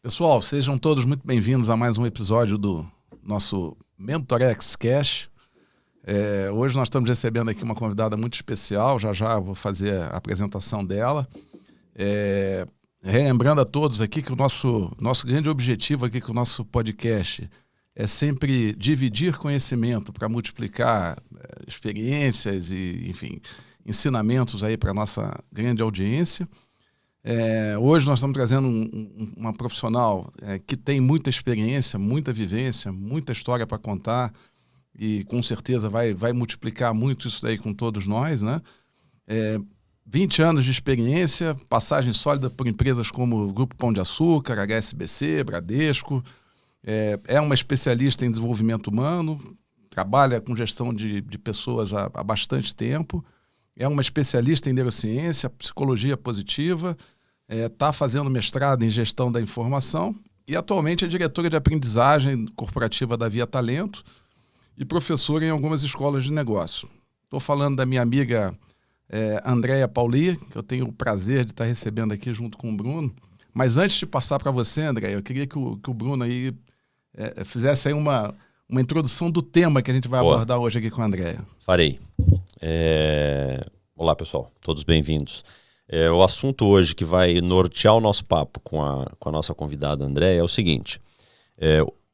Pessoal, sejam todos muito bem-vindos a mais um episódio do nosso MentorX Cash. Hoje nós estamos recebendo aqui uma convidada muito especial, já vou fazer a apresentação dela. Relembrando a todos aqui que o nosso grande objetivo aqui com o nosso podcast é sempre dividir conhecimento para multiplicar experiências e, enfim, ensinamentos aí para a nossa grande audiência. Hoje nós estamos trazendo uma profissional que tem muita experiência, muita vivência, muita história para contar e com certeza vai multiplicar muito isso daí com todos nós, né? 20 anos de experiência, passagem sólida por empresas como o Grupo Pão de Açúcar, HSBC, Bradesco. É uma especialista em desenvolvimento humano, trabalha com gestão de pessoas há bastante tempo. É uma especialista em neurociência, psicologia positiva, está fazendo mestrado em gestão da informação e atualmente é diretora de aprendizagem corporativa da Via Talento e professora em algumas escolas de negócio. Estou falando da minha amiga Andréia Pauli, que eu tenho o prazer de estar recebendo aqui junto com o Bruno. Mas antes de passar para você, Andréia, eu queria que o Bruno aí fizesse aí uma introdução do tema que a gente vai abordar hoje aqui com a Andréia. Farei. Olá, pessoal. Todos bem-vindos. O assunto hoje que vai nortear o nosso papo com a nossa convidada Andréia é o seguinte.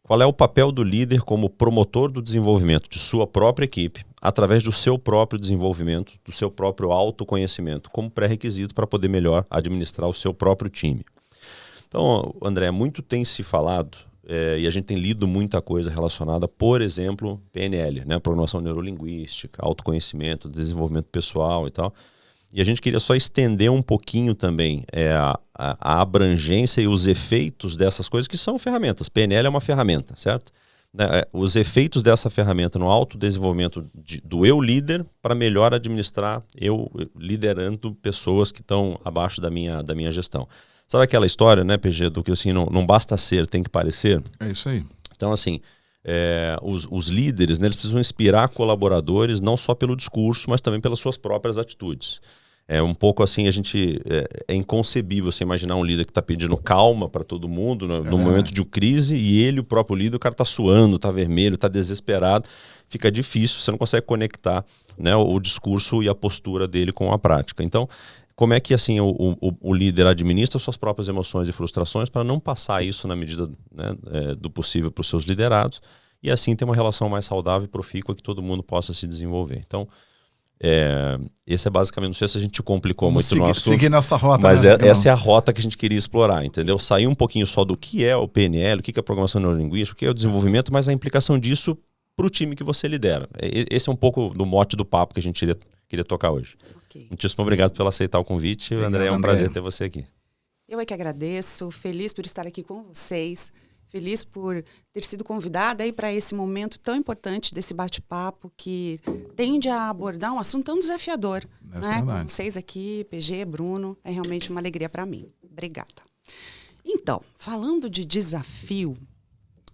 Qual é o papel do líder como promotor do desenvolvimento de sua própria equipe através do seu próprio desenvolvimento, do seu próprio autoconhecimento, como pré-requisito para poder melhor administrar o seu próprio time? Então, André, muito tem se falado e a gente tem lido muita coisa relacionada, por exemplo, PNL, né? Programação neurolinguística, autoconhecimento, desenvolvimento pessoal e tal. E a gente queria só estender um pouquinho também a abrangência e os efeitos dessas coisas que são ferramentas. PNL é uma ferramenta, certo? Os efeitos dessa ferramenta no autodesenvolvimento do eu líder para melhor administrar eu liderando pessoas que estão abaixo da minha gestão. Sabe aquela história, né, PG, do que assim, não basta ser, tem que parecer? É isso aí. Então, assim, os líderes, né, eles precisam inspirar colaboradores não só pelo discurso, mas também pelas suas próprias atitudes. Um pouco assim, é inconcebível você imaginar um líder que está pedindo calma para todo mundo no momento de crise e ele, o próprio líder, o cara está suando, está vermelho, está desesperado. Fica difícil, você não consegue conectar, né, o discurso e a postura dele com a prática. Então, como é que assim, o líder administra suas próprias emoções e frustrações para não passar isso na medida, né, do possível para os seus liderados e assim ter uma relação mais saudável e profícua que todo mundo possa se desenvolver. Então, esse é basicamente, não sei se a gente te complicou muito no assunto, seguir nessa rota, mas né? Essa é a rota que a gente queria explorar, entendeu? Sair um pouquinho só do que é o PNL, o que é a programação neurolinguística, o que é o desenvolvimento, mas a implicação disso para o time que você lidera. Esse é um pouco do mote do papo que a gente queria tocar hoje. Okay. Muitíssimo obrigado por aceitar o convite. André, é um prazer ter você aqui. Eu é que agradeço, feliz por estar aqui com vocês, feliz por ter sido convidada aí para esse momento tão importante desse bate-papo que tende a abordar um assunto tão desafiador. Né? Com vocês aqui, PG, Bruno, é realmente uma alegria para mim. Obrigada. Então, falando de desafio,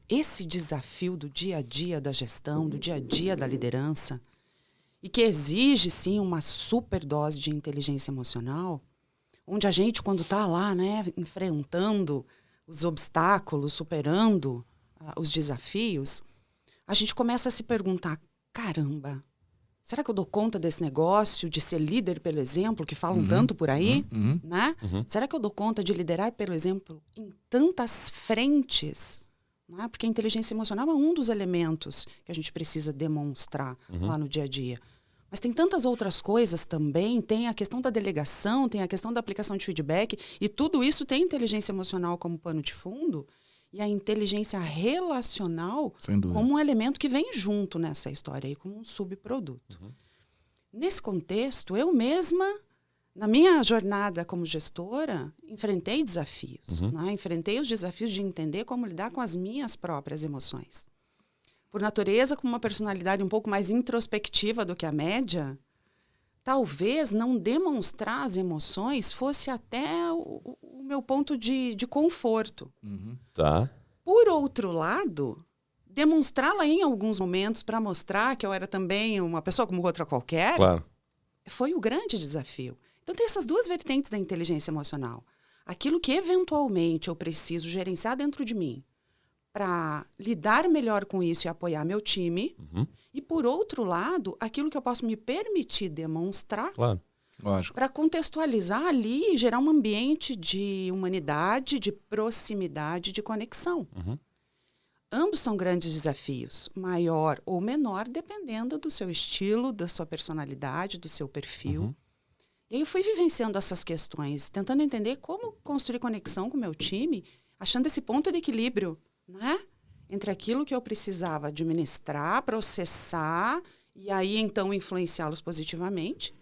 esse desafio do dia a dia da gestão, do dia a dia da liderança, e que exige, sim, uma super dose de inteligência emocional, onde a gente, quando está lá, né, enfrentando os obstáculos, superando os desafios, a gente começa a se perguntar, caramba, será que eu dou conta desse negócio, de ser líder pelo exemplo, que falam tanto por aí? Né? Será que eu dou conta de liderar pelo exemplo em tantas frentes? Né? Porque a inteligência emocional é um dos elementos que a gente precisa demonstrar lá no dia a dia. Mas tem tantas outras coisas também, tem a questão da delegação, tem a questão da aplicação de feedback, e tudo isso tem inteligência emocional como pano de fundo, e a inteligência relacional como um elemento que vem junto nessa história aí, como um subproduto. Nesse contexto, eu mesma, na minha jornada como gestora, enfrentei desafios. Né? Enfrentei os desafios de entender como lidar com as minhas próprias emoções. Por natureza, com uma personalidade um pouco mais introspectiva do que a média, talvez não demonstrar as emoções fosse até o meu ponto de conforto. Tá. Por outro lado, demonstrá-la em alguns momentos para mostrar que eu era também uma pessoa como outra qualquer, claro, foi o grande desafio. Então tem essas duas vertentes da inteligência emocional. aquilo que eventualmente eu preciso gerenciar dentro de mim para lidar melhor com isso e apoiar meu time. E, por outro lado, aquilo que eu posso me permitir demonstrar para contextualizar ali e gerar um ambiente de humanidade, de proximidade, de conexão. Ambos são grandes desafios, maior ou menor, dependendo do seu estilo, da sua personalidade, do seu perfil. E aí eu fui vivenciando essas questões, tentando entender como construir conexão com o meu time, achando esse ponto de equilíbrio, né? Entre aquilo que eu precisava administrar, processar, e aí então influenciá-los positivamente.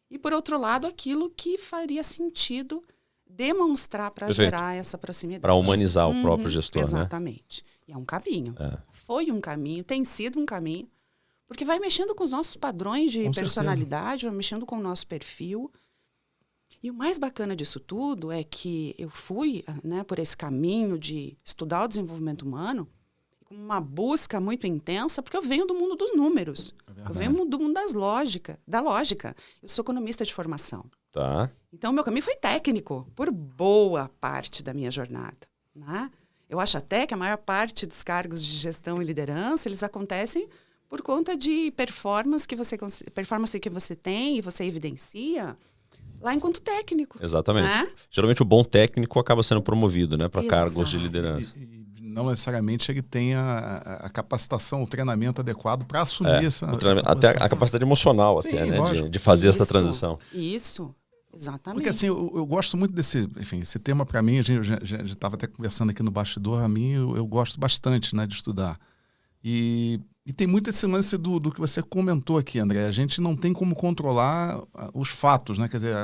E, por outro lado, aquilo que faria sentido demonstrar para gerar essa proximidade. Para humanizar o próprio gestor, exatamente. E é um caminho. Foi um caminho, tem sido um caminho, porque vai mexendo com os nossos padrões de personalidade, vai mexendo com o nosso perfil. E o mais bacana disso tudo é que eu fui, né, por esse caminho de estudar o desenvolvimento humano, com uma busca muito intensa, porque eu venho do mundo dos números. Eu venho do mundo da lógica. Eu sou economista de formação. Tá. Então, meu caminho foi técnico, por boa parte da minha jornada, né? Eu acho até que a maior parte dos cargos de gestão e liderança, eles acontecem por conta de performance que você tem e você evidencia lá enquanto técnico. Exatamente. Né? Geralmente o bom técnico acaba sendo promovido, né, para cargos de liderança. E não necessariamente ele tem a capacitação, o treinamento adequado para assumir essa até a capacidade emocional. Sim, até, né, de fazer essa transição. Isso. Exatamente. Porque assim, eu gosto muito desse, enfim, esse tema para mim, a gente estava até conversando aqui no bastidor, a mim eu gosto bastante, né, de estudar. E tem muito esse lance do que você comentou aqui, André. A gente não tem como controlar os fatos, né, quer dizer,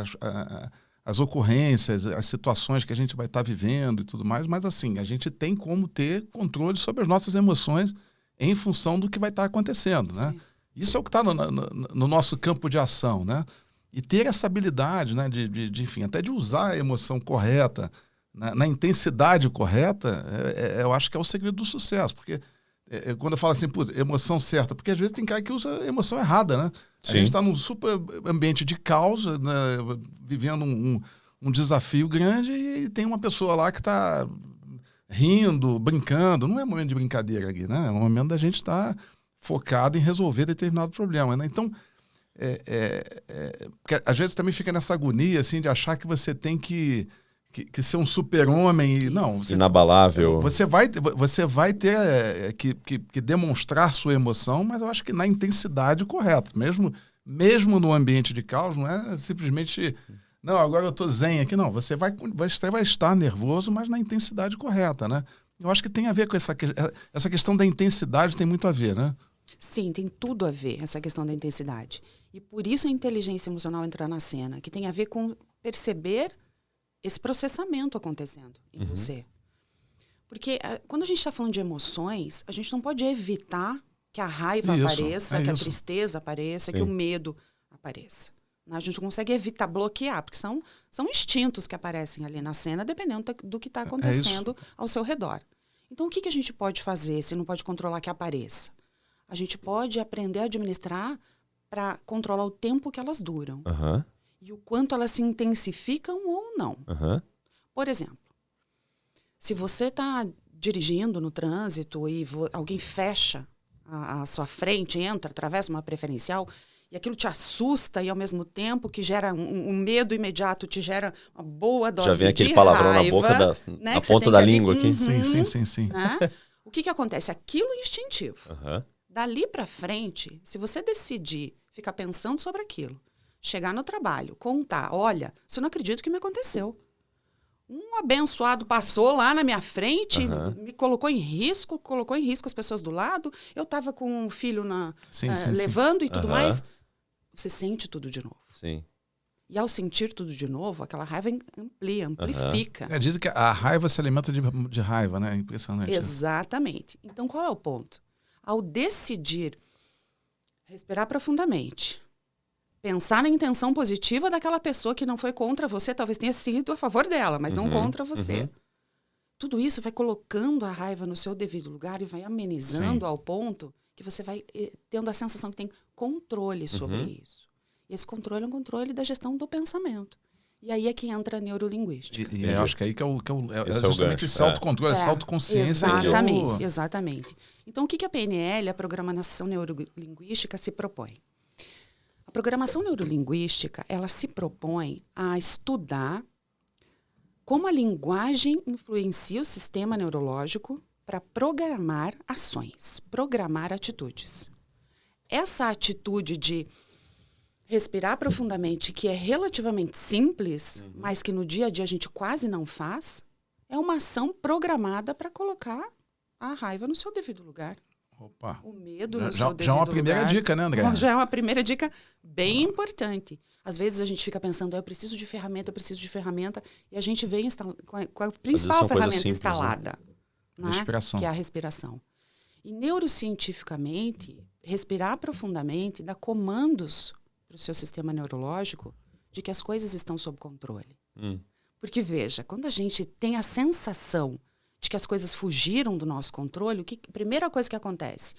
as ocorrências, as situações que a gente vai estar vivendo e tudo mais, mas assim, a gente tem como ter controle sobre as nossas emoções em função do que vai estar acontecendo, né? Sim. Isso é o que está no nosso campo de ação, né? E ter essa habilidade, né, enfim, até de usar a emoção correta, na intensidade correta, eu acho que é o segredo do sucesso. Porque quando eu falo assim, emoção certa, porque às vezes tem cara que usa emoção errada, né? Sim. A gente está num super ambiente de caos, né, vivendo um desafio grande e tem uma pessoa lá que está rindo, brincando. Não é momento de brincadeira aqui, né? É um momento da gente estar focado em resolver determinado problema, né? Então, porque às vezes também fica nessa agonia assim, de achar que você tem que ser um super-homem e não, inabalável. Você vai ter que demonstrar sua emoção, mas eu acho que na intensidade correta, mesmo no ambiente de caos, não é simplesmente não, agora eu tô zen aqui, não, você vai estar nervoso, mas na intensidade correta, né? Eu acho que tem a ver com essa questão da intensidade, tem muito a ver, né? Sim, tem tudo a ver essa questão da intensidade. E por isso a inteligência emocional entra na cena, que tem a ver com perceber esse processamento acontecendo em você. Porque quando a gente está falando de emoções, a gente não pode evitar que a raiva apareça, que a tristeza apareça, que o medo apareça. A gente não consegue evitar, bloquear, porque são instintos que aparecem ali na cena, dependendo do que está acontecendo ao seu redor. Então, o que a gente pode fazer se não pode controlar que apareça? A gente pode aprender a administrar para controlar o tempo que elas duram. E o quanto elas se intensificam ou não. Por exemplo, se você está dirigindo no trânsito e alguém fecha a sua frente, entra, atravessa uma preferencial, e aquilo te assusta e ao mesmo tempo que gera um medo imediato, te gera uma boa dose de raiva. Já vem aquele palavrão na boca, né, na ponta da língua aqui. Sim. Né? O que acontece? Aquilo é instintivo. Dali para frente, se você decidir ficar pensando sobre aquilo, chegar no trabalho, contar, olha, você não acredita o que me aconteceu. Um abençoado passou lá na minha frente, me colocou em risco as pessoas do lado, eu estava com um filho levando e tudo mais. Você sente tudo de novo. Sim. E ao sentir tudo de novo, aquela raiva amplifica. Dizem que a raiva se alimenta de raiva, né? É impressionante. Exatamente. Então, qual é o ponto? Ao decidir respirar profundamente, pensar na intenção positiva daquela pessoa que não foi contra você, talvez tenha sido a favor dela, mas não contra você. Tudo isso vai colocando a raiva no seu devido lugar e vai amenizando ao ponto que você vai tendo a sensação que tem controle sobre isso. E esse controle é um controle da gestão do pensamento. E aí é que entra a neurolinguística. E eu acho que aí que é Esse justamente esse autocontrole, essa autoconsciência. Exatamente. Então, o que a PNL, a Programação Neurolinguística, se propõe? A Programação Neurolinguística, ela se propõe a estudar como a linguagem influencia o sistema neurológico para programar ações, programar atitudes. Essa atitude de respirar profundamente, que é relativamente simples, mas que no dia a dia a gente quase não faz, é uma ação programada para colocar a raiva no seu devido lugar. Opa. O medo no seu devido lugar. Já é uma primeira dica, né, André? Já é uma primeira dica bem importante. Às vezes a gente fica pensando, eu preciso de ferramenta, e a gente vem com a principal ferramenta simples, instalada, né? Respiração. Que é a respiração. E neurocientificamente, respirar profundamente dá comandos para o seu sistema neurológico de que as coisas estão sob controle. Porque, veja, quando a gente tem a sensação de que as coisas fugiram do nosso controle, a primeira coisa que acontece?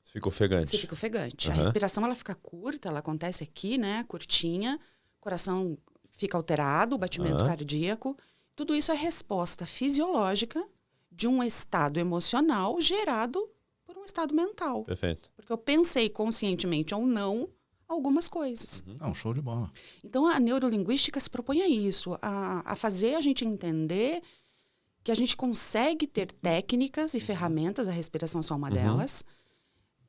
Você fica ofegante. Você fica ofegante. A respiração, ela fica curta, ela acontece aqui, né, curtinha, o coração fica alterado, o batimento cardíaco. Tudo isso é resposta fisiológica de um estado emocional gerado por um estado mental. Perfeito. Porque eu pensei conscientemente ou não algumas coisas. Não, show de bola. Então, a neurolinguística se propõe a isso, a fazer a gente entender que a gente consegue ter técnicas e ferramentas, a respiração é só uma delas,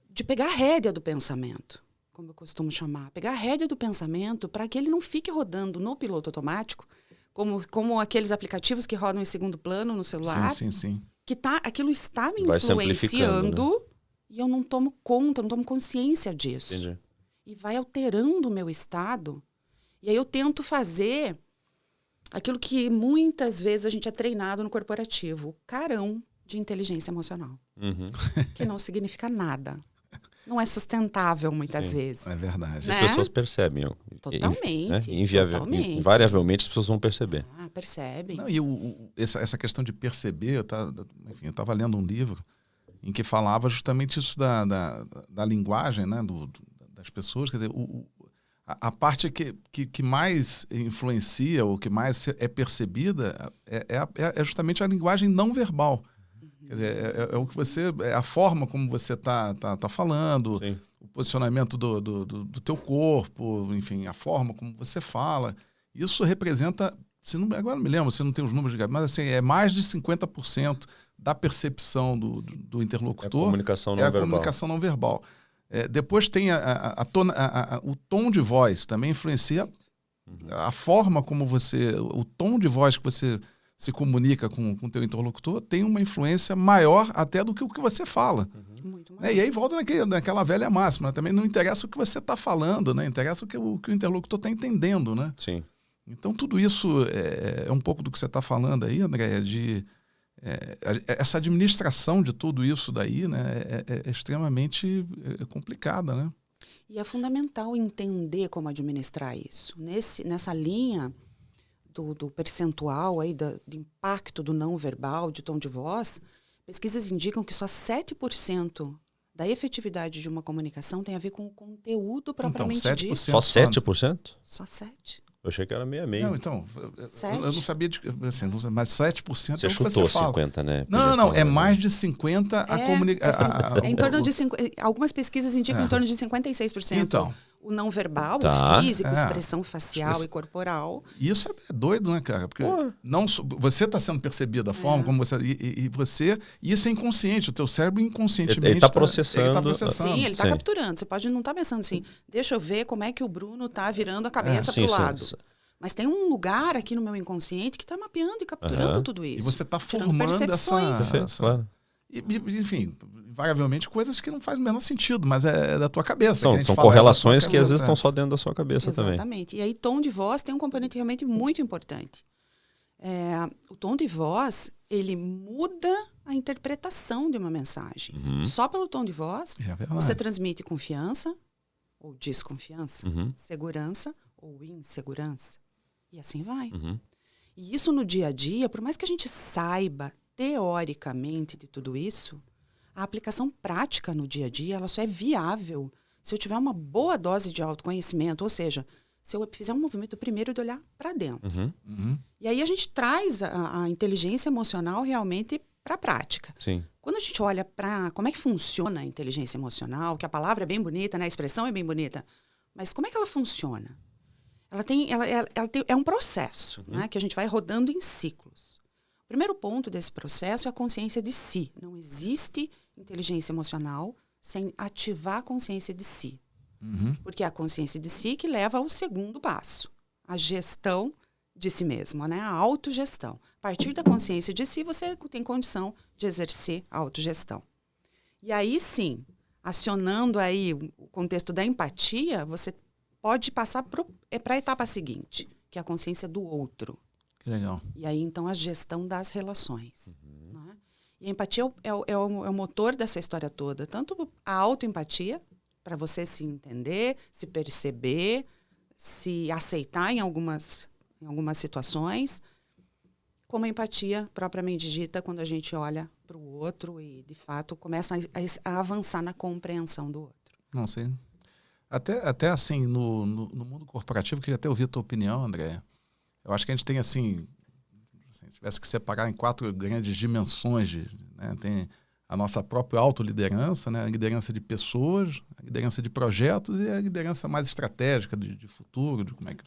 de pegar a rédea do pensamento, como eu costumo chamar. Pegar a rédea do pensamento para que ele não fique rodando no piloto automático, como aqueles aplicativos que rodam em segundo plano no celular. Sim. Que aquilo está me Vai influenciando, né? E eu não tomo conta, não tomo consciência disso. Entendi. E vai alterando o meu estado. E aí eu tento fazer aquilo que muitas vezes a gente é treinado no corporativo, o carão de inteligência emocional. Que não significa nada. Não é sustentável muitas vezes. É verdade. Né? As pessoas percebem. Totalmente. Totalmente. Invariavelmente as pessoas vão perceber. Percebem. Não, e essa questão de perceber, eu estava lendo um livro em que falava justamente isso da linguagem, né, das pessoas. Quer dizer, a parte que mais influencia ou que mais é percebida é justamente a linguagem não verbal. Quer dizer, é o que é a forma como você tá falando, Sim. o posicionamento do teu corpo, enfim, a forma como você fala. Isso representa, agora não me lembro, você não tem os números de cabeça, mas assim, é mais de 50% da percepção do interlocutor. É a comunicação não verbal. Comunicação não verbal. Depois tem o tom de voz, também influencia a forma como o tom de voz que você se comunica com o teu interlocutor, tem uma influência maior até do que o que você fala. Muito E aí volta naquela velha máxima, né? Também não interessa o que você está falando, né? Interessa o que o interlocutor está entendendo, né? Sim. Então tudo isso é um pouco do que você está falando aí, André, essa administração de tudo isso daí, né, é extremamente complicada, né? E é fundamental entender como administrar isso. Nessa linha do percentual aí do impacto do não verbal, de tom de voz, pesquisas indicam que só 7% da efetividade de uma comunicação tem a ver com o conteúdo propriamente dito. Só 7%? Só 7%. Eu achei que era meia-meia. Não, então, eu não sabia, assim, mas 7% você é o que chutou você fala. 50, né? Não, é mais de 50% a comunicação. Em torno de algumas pesquisas indicam em torno de 56%. Então. O não verbal, tá. O físico, expressão facial e corporal. Isso é doido, né, cara? Porque você está sendo percebido da forma como você... E isso é inconsciente. O teu cérebro inconscientemente... Ele está processando. Sim, ele está capturando. Você pode não estar pensando assim, deixa eu ver como é que o Bruno está virando a cabeça para o lado. Sim. Mas tem um lugar aqui no meu inconsciente que está mapeando e capturando tudo isso. E você está formando essa... Claro. Enfim, invariavelmente coisas que não fazem o menor sentido, mas é da tua cabeça. São correlações que às vezes estão só dentro da sua cabeça. Exatamente. Também. Exatamente. E aí tom de voz tem um componente realmente muito importante. O tom de voz, ele muda a interpretação de uma mensagem. Só pelo tom de voz, você transmite confiança ou desconfiança, segurança ou insegurança. E assim vai. E isso no dia a dia, por mais que a gente saiba teoricamente de tudo isso, a aplicação prática no dia a dia, ela só é viável se eu tiver uma boa dose de autoconhecimento, ou seja, se eu fizer um movimento primeiro de olhar para dentro. Uhum. E aí a gente traz a inteligência emocional realmente para a prática. Sim. Quando a gente olha para como é que funciona a inteligência emocional, que a palavra é bem bonita, né? A expressão é bem bonita, mas como é que ela funciona? É um processo, né? Que a gente vai rodando em ciclos. O primeiro ponto desse processo é a consciência de si. Não existe inteligência emocional sem ativar a consciência de si. Porque é a consciência de si que leva ao segundo passo, a gestão de si mesmo, né? A autogestão. A partir da consciência de si, você tem condição de exercer a autogestão. E aí, sim, acionando aí o contexto da empatia, você pode passar para a etapa seguinte, que é a consciência do outro. Que legal. E aí, então, a gestão das relações. Né? E a empatia é o motor dessa história toda. Tanto a autoempatia, para você se entender, se perceber, se aceitar em algumas situações, como a empatia propriamente dita, quando a gente olha para o outro e, de fato, começa a avançar na compreensão do outro. Não sei. Até assim, no mundo corporativo, queria até ouvir a tua opinião, André. Eu acho que a gente tem, assim, se tivesse que separar em 4 grandes dimensões, né? Tem a nossa própria autoliderança, né? A liderança de pessoas, a liderança de projetos e a liderança mais estratégica de futuro, de como é que...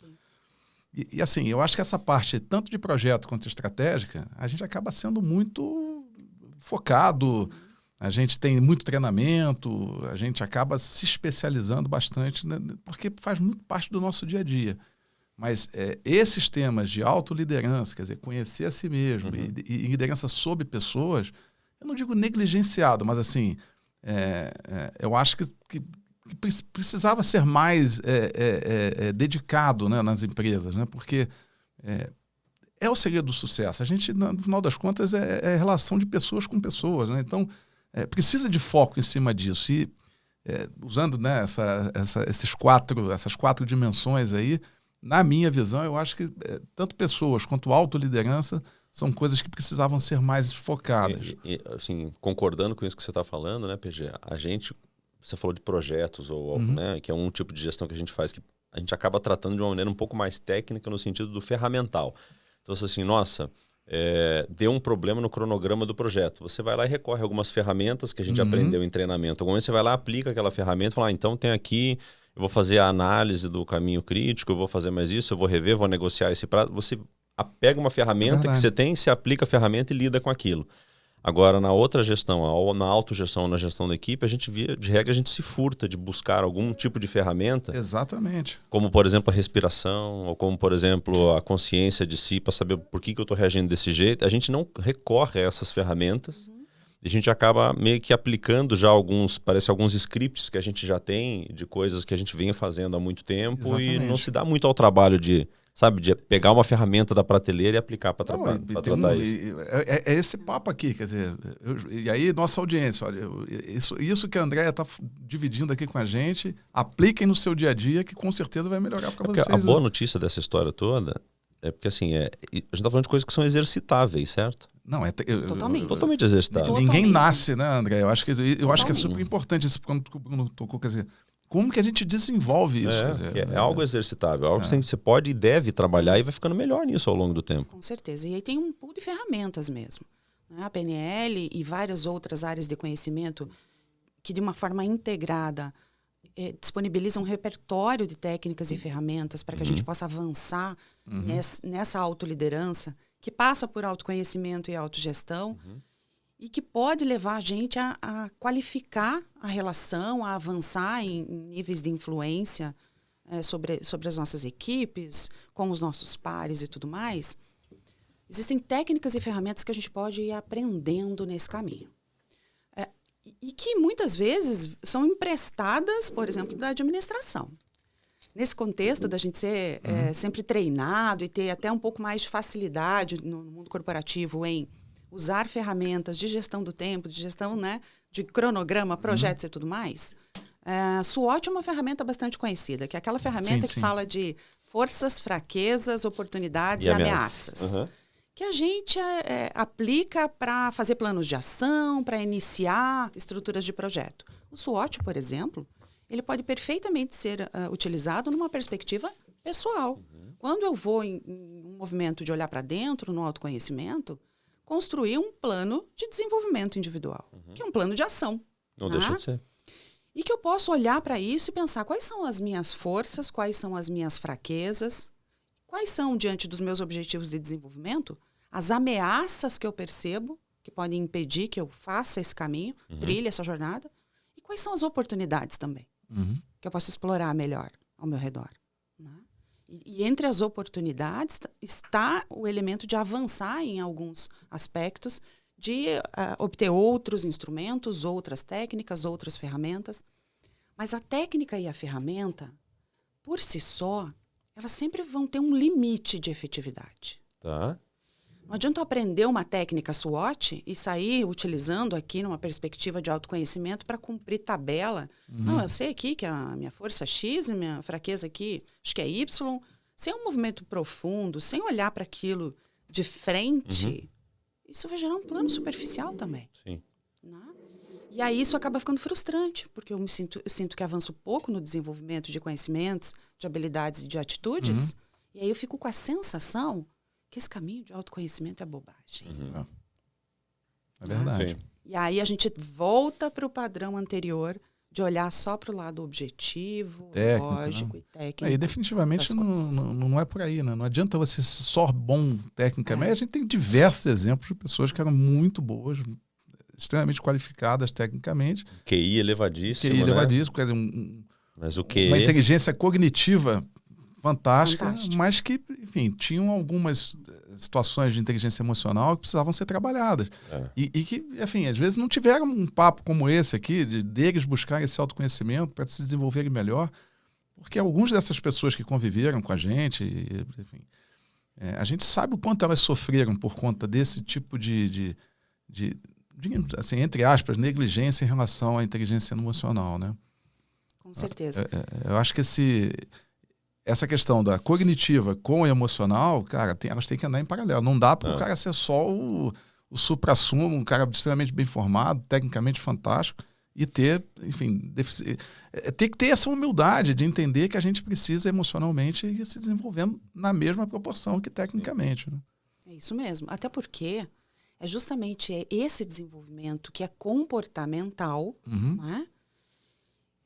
E assim, eu acho que essa parte, tanto de projeto quanto estratégica, a gente acaba sendo muito focado, a gente tem muito treinamento, a gente acaba se especializando bastante, né? Porque faz muito parte do nosso dia a dia. Mas esses temas de autoliderança, quer dizer, conhecer a si mesmo e liderança sobre pessoas, eu não digo negligenciado, mas assim, eu acho que precisava ser mais dedicado, né, nas empresas, né, porque é o segredo do sucesso. A gente, no final das contas, é relação de pessoas com pessoas, né? Então, precisa de foco em cima disso. E usando, né, essas 4 dimensões aí, na minha visão, eu acho que tanto pessoas quanto autoliderança são coisas que precisavam ser mais focadas. Assim, concordando com isso que você está falando, né, PG? Você falou de projetos, né, que é um tipo de gestão que a gente faz, que a gente acaba tratando de uma maneira um pouco mais técnica no sentido do ferramental. Então, assim, nossa, deu um problema no cronograma do projeto. Você vai lá e recorre a algumas ferramentas que a gente aprendeu em treinamento. Algum momento você vai lá, aplica aquela ferramenta e fala, então tem aqui, eu vou fazer a análise do caminho crítico, eu vou fazer mais isso, eu vou rever, vou negociar esse prazo. Você pega uma ferramenta que você tem, você aplica a ferramenta e lida com aquilo. Agora, na outra gestão, na autogestão, na gestão da equipe, a gente de regra, a gente se furta de buscar algum tipo de ferramenta. Exatamente. Como, por exemplo, a respiração, ou como, por exemplo, a consciência de si, para saber por que eu estou reagindo desse jeito. A gente não recorre a essas ferramentas. E a gente acaba meio que aplicando já alguns scripts que a gente já tem, de coisas que a gente vem fazendo há muito tempo. Exatamente. E não se dá muito ao trabalho de pegar uma ferramenta da prateleira e aplicar para tratar isso. É esse papo aqui, quer dizer, e aí nossa audiência, olha, isso que a Andréia está dividindo aqui com a gente, apliquem no seu dia a dia, que com certeza vai melhorar para vocês. A boa notícia dessa história toda é porque, assim, a gente está falando de coisas que são exercitáveis, certo? Não, totalmente exercitável. Ninguém nasce, né, André? Eu acho que é super importante isso quando o Bruno tocou, quer dizer, como que a gente desenvolve isso? É algo exercitável, algo que você pode e deve trabalhar e vai ficando melhor nisso ao longo do tempo. Com certeza. E aí tem um pool de ferramentas mesmo. Né? A PNL e várias outras áreas de conhecimento que, de uma forma integrada, disponibilizam um repertório de técnicas e ferramentas para que a gente possa avançar nessa autoliderança, que passa por autoconhecimento e autogestão, e que pode levar a gente a qualificar a relação, a avançar em níveis de influência sobre as nossas equipes, com os nossos pares e tudo mais. Existem técnicas e ferramentas que a gente pode ir aprendendo nesse caminho. E que muitas vezes são emprestadas, por exemplo, da administração. Nesse contexto da gente ser sempre treinado e ter até um pouco mais de facilidade no mundo corporativo em usar ferramentas de gestão do tempo, de gestão, né, de cronograma, projetos e tudo mais, SWOT é uma ferramenta bastante conhecida, que é aquela ferramenta que fala de forças, fraquezas, oportunidades e ameaças. Que a gente aplica para fazer planos de ação, para iniciar estruturas de projeto. O SWOT, por exemplo, ele pode perfeitamente ser utilizado numa perspectiva pessoal. Quando eu vou em um movimento de olhar para dentro, no autoconhecimento, construir um plano de desenvolvimento individual, que é um plano de ação. Não deixa de ser. E que eu posso olhar para isso e pensar quais são as minhas forças, quais são as minhas fraquezas, quais são, diante dos meus objetivos de desenvolvimento, as ameaças que eu percebo que podem impedir que eu faça esse caminho, trilhe essa jornada, e quais são as oportunidades também que eu posso explorar melhor ao meu redor. Né? E entre as oportunidades está o elemento de avançar em alguns aspectos, de obter outros instrumentos, outras técnicas, outras ferramentas. Mas a técnica e a ferramenta, por si só, elas sempre vão ter um limite de efetividade. Tá. Não adianta eu aprender uma técnica SWOT e sair utilizando aqui numa perspectiva de autoconhecimento para cumprir tabela. Não, eu sei aqui que a minha força é X e minha fraqueza aqui acho que é Y. Sem um movimento profundo, sem olhar para aquilo de frente, isso vai gerar um plano superficial também. Sim. Né? E aí isso acaba ficando frustrante, porque eu sinto que avanço pouco no desenvolvimento de conhecimentos, de habilidades e de atitudes, e aí eu fico com a sensação que esse caminho de autoconhecimento é bobagem. É verdade. Sim. E aí a gente volta para o padrão anterior de olhar só para o lado objetivo, Técnico, lógico né? e técnico. E definitivamente das coisas. não é por aí, né? Não adianta você ser só bom tecnicamente. A gente tem diversos exemplos de pessoas que eram muito boas, extremamente qualificadas tecnicamente. QI elevadíssimo, QI né? elevadíssimo, quer dizer, Mas o QI... uma inteligência cognitiva fantástica, Fantástica. mas que, enfim, tinham algumas situações de inteligência emocional que precisavam ser trabalhadas. E que, enfim, às vezes não tiveram um papo como esse aqui, deles buscarem esse autoconhecimento para se desenvolverem melhor, porque algumas dessas pessoas que conviveram com a gente, enfim, a gente sabe o quanto elas sofreram por conta desse tipo de assim, entre aspas, negligência em relação à inteligência emocional, né? Com certeza. Eu acho que essa questão da cognitiva com a emocional, cara, elas têm que andar em paralelo. Não dá para o cara ser só o supra-sumo, um cara extremamente bem formado, tecnicamente fantástico, e ter, enfim, ter que ter essa humildade de entender que a gente precisa emocionalmente ir se desenvolvendo na mesma proporção que tecnicamente. Né? É isso mesmo. Até porque é justamente esse desenvolvimento que é comportamental, né?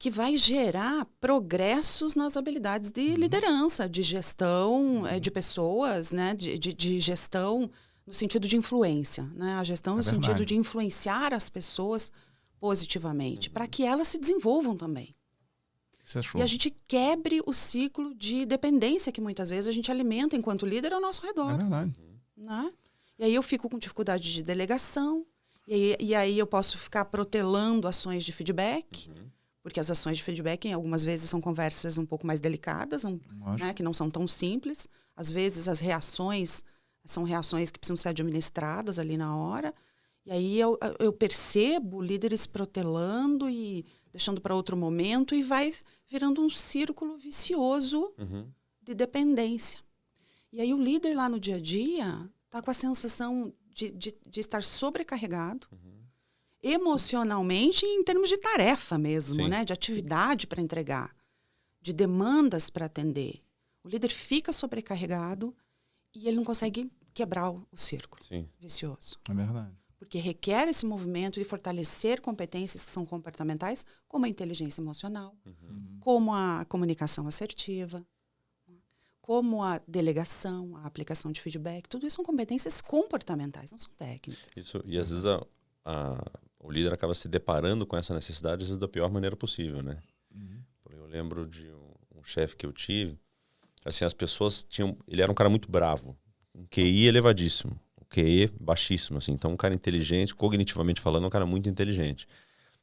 Que vai gerar progressos nas habilidades de liderança, de gestão de pessoas, né? de gestão no sentido de influência. Né? A gestão no sentido de influenciar as pessoas positivamente, para que elas se desenvolvam também. Isso é show. E a gente quebre o ciclo de dependência que muitas vezes a gente alimenta enquanto líder ao nosso redor. É verdade. Né? E aí eu fico com dificuldade de delegação, e aí eu posso ficar protelando ações de feedback, porque as ações de feedback, em algumas vezes, são conversas um pouco mais delicadas, né, que não são tão simples. Às vezes, as reações são reações que precisam ser administradas ali na hora. E aí eu percebo líderes protelando e deixando para outro momento, e vai virando um círculo vicioso de dependência. E aí o líder lá no dia a dia está com a sensação de estar sobrecarregado, emocionalmente e em termos de tarefa mesmo, né? De atividade para entregar, de demandas para atender. O líder fica sobrecarregado e ele não consegue quebrar o círculo vicioso. É verdade. Porque requer esse movimento de fortalecer competências que são comportamentais, como a inteligência emocional, como a comunicação assertiva, como a delegação, a aplicação de feedback. Tudo isso são competências comportamentais, não são técnicas. Isso, e às vezes o líder acaba se deparando com essa necessidade, às vezes, da pior maneira possível, né? Eu lembro de um chefe que eu tive, assim, as pessoas tinham... Ele era um cara muito bravo, um QI elevadíssimo, um QE baixíssimo, assim. Então, um cara inteligente, cognitivamente falando, um cara muito inteligente.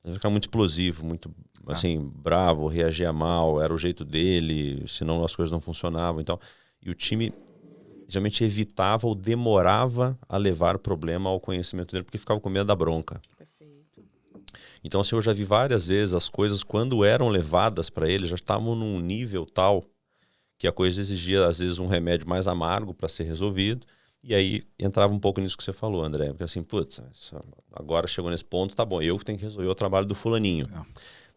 Mas um cara muito explosivo, muito, assim, bravo, reagia mal, era o jeito dele, senão as coisas não funcionavam e tal. E o time... geralmente evitava ou demorava a levar o problema ao conhecimento dele, porque ficava com medo da bronca. Perfeito. Então, assim, eu já vi várias vezes as coisas, quando eram levadas para ele, já estavam num nível tal que a coisa exigia, às vezes, um remédio mais amargo para ser resolvido. E aí entrava um pouco nisso que você falou, André. Porque assim, putz, agora chegou nesse ponto, tá bom, eu que tenho que resolver o trabalho do fulaninho.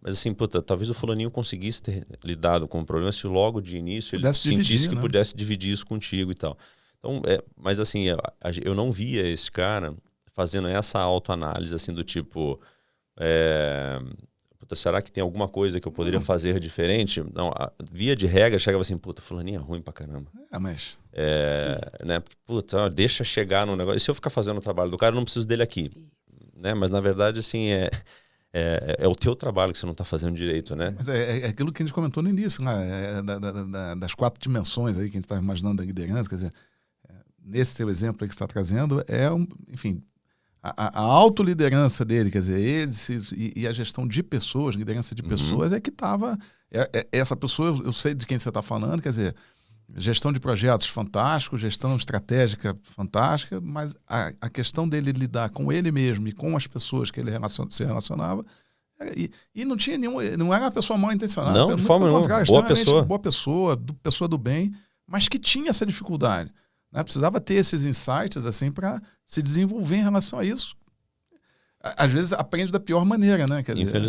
Mas assim, puta, talvez o fulaninho conseguisse ter lidado com o problema se logo de início ele Pudesse sentisse dividir, que né? pudesse dividir isso contigo e tal. Então, mas assim, eu não via esse cara fazendo essa autoanálise, assim, do tipo... puta, será que tem alguma coisa que eu poderia fazer diferente? Não, via de regra, chegava assim, puta, fulaninho é ruim pra caramba. Mas... né? Puta, deixa chegar no negócio. E se eu ficar fazendo o trabalho do cara, eu não preciso dele aqui. Né? Mas, na verdade, assim, é o teu trabalho que você não está fazendo direito, né? Mas é aquilo que a gente comentou no início, né? Das 4 dimensões aí que a gente estava imaginando da liderança, quer dizer, nesse teu exemplo aí que você está trazendo, enfim, a autoliderança dele, quer dizer, ele e a gestão de pessoas, liderança de pessoas, é que estava... essa pessoa, eu sei de quem você está falando, quer dizer, gestão de projetos fantástico, gestão estratégica fantástica, mas a questão dele lidar com ele mesmo e com as pessoas que ele se relacionava, e não tinha não era uma pessoa mal intencionada, não, de forma nenhuma, boa pessoa do bem, mas que tinha essa dificuldade, né? Precisava ter esses insights assim para se desenvolver em relação a isso. Às vezes aprende da pior maneira, né? Quer dizer,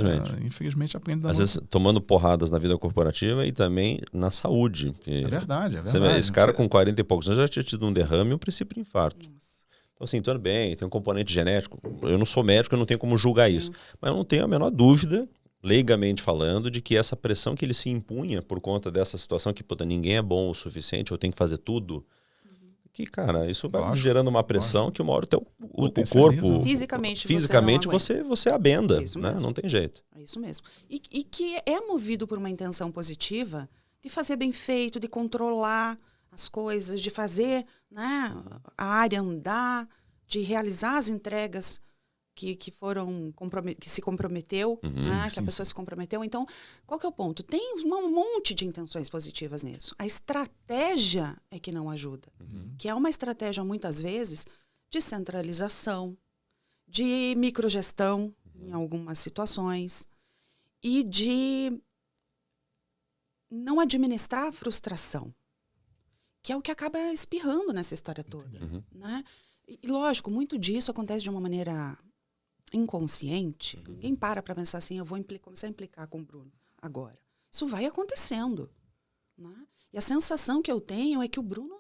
infelizmente aprende da Às vezes tomando porradas na vida corporativa e também na saúde. É verdade. Esse cara com 40 e poucos anos já tinha tido um derrame e um princípio de infarto. Nossa. Então assim, tudo bem, tem um componente genético. Eu não sou médico, eu não tenho como julgar isso. Mas eu não tenho a menor dúvida, leigamente falando, de que essa pressão que ele se impunha por conta dessa situação que, puta, ninguém é bom o suficiente, eu tenho que fazer tudo... Que, cara, isso vai gerando uma pressão que uma hora o corpo... Fisicamente você abenda, né? Não tem jeito. É isso mesmo. E que é movido por uma intenção positiva de fazer bem feito, de controlar as coisas, de fazer, né, a área andar, de realizar as entregas que se comprometeu, né, que a pessoa se comprometeu. Então, qual que é o ponto? Tem um monte de intenções positivas nisso. A estratégia é que não ajuda. Que é uma estratégia, muitas vezes, de centralização, de microgestão, em algumas situações, e de não administrar a frustração, que é o que acaba espirrando nessa história toda. Né? E, lógico, muito disso acontece de uma maneira... inconsciente, ninguém para pensar assim, eu vou começar a implicar com o Bruno agora. Isso vai acontecendo. Né? E a sensação que eu tenho é que o Bruno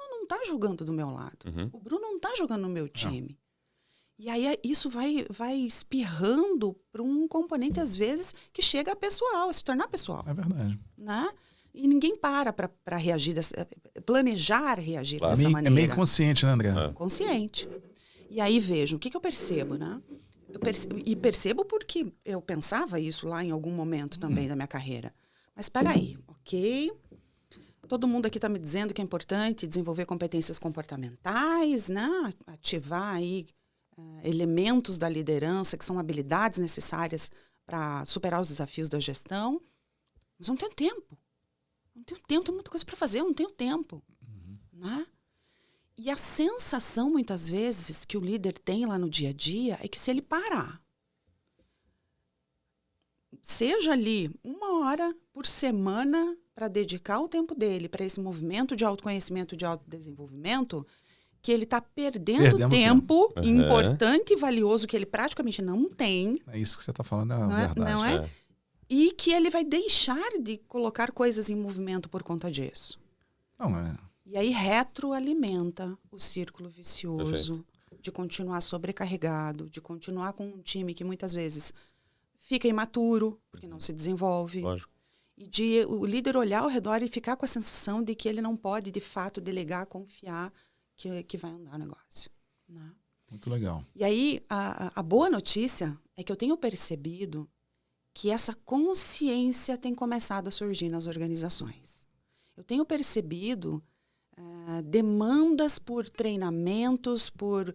não está jogando do meu lado. O Bruno não está jogando no meu time. Não. E aí isso vai espirrando para um componente, às vezes, que chega a pessoal, a se tornar pessoal. É verdade. Né? E ninguém para reagir, planejar reagir dessa maneira. É meio consciente, né, André? Consciente. E aí vejo, o que eu percebo, né? Eu percebo porque eu pensava isso lá em algum momento também da minha carreira. Mas espera aí, ok? Todo mundo aqui está me dizendo que é importante desenvolver competências comportamentais, né? Ativar aí elementos da liderança, que são habilidades necessárias para superar os desafios da gestão. Mas eu não tenho tempo. Não tenho tempo, tem muita coisa para fazer, eu não tenho tempo. Né? E a sensação, muitas vezes, que o líder tem lá no dia a dia é que se ele parar, seja ali 1 hora por semana para dedicar o tempo dele para esse movimento de autoconhecimento e de autodesenvolvimento, que ele está perdendo tempo importante e valioso que ele praticamente não tem. É isso que você está falando, é verdade. Não é? E que ele vai deixar de colocar coisas em movimento por conta disso. Não é... E aí retroalimenta o círculo vicioso de continuar sobrecarregado, de continuar com um time que muitas vezes fica imaturo, porque não se desenvolve. Lógico. E de o líder olhar ao redor e ficar com a sensação de que ele não pode, de fato, delegar, confiar que vai andar o negócio. Né? Muito legal. E aí, a boa notícia é que eu tenho percebido que essa consciência tem começado a surgir nas organizações. Eu tenho percebido... demandas por treinamentos, por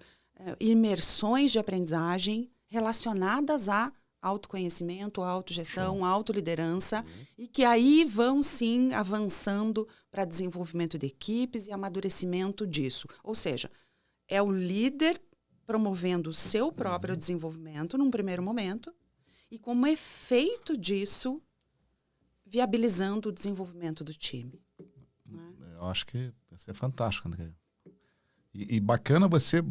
imersões de aprendizagem relacionadas a autoconhecimento, autogestão, autoliderança, e que aí vão, sim, avançando para desenvolvimento de equipes e amadurecimento disso. Ou seja, é o líder promovendo o seu próprio desenvolvimento num primeiro momento e, como efeito disso, viabilizando o desenvolvimento do time. Eu acho que vai ser fantástico, André. E bacana você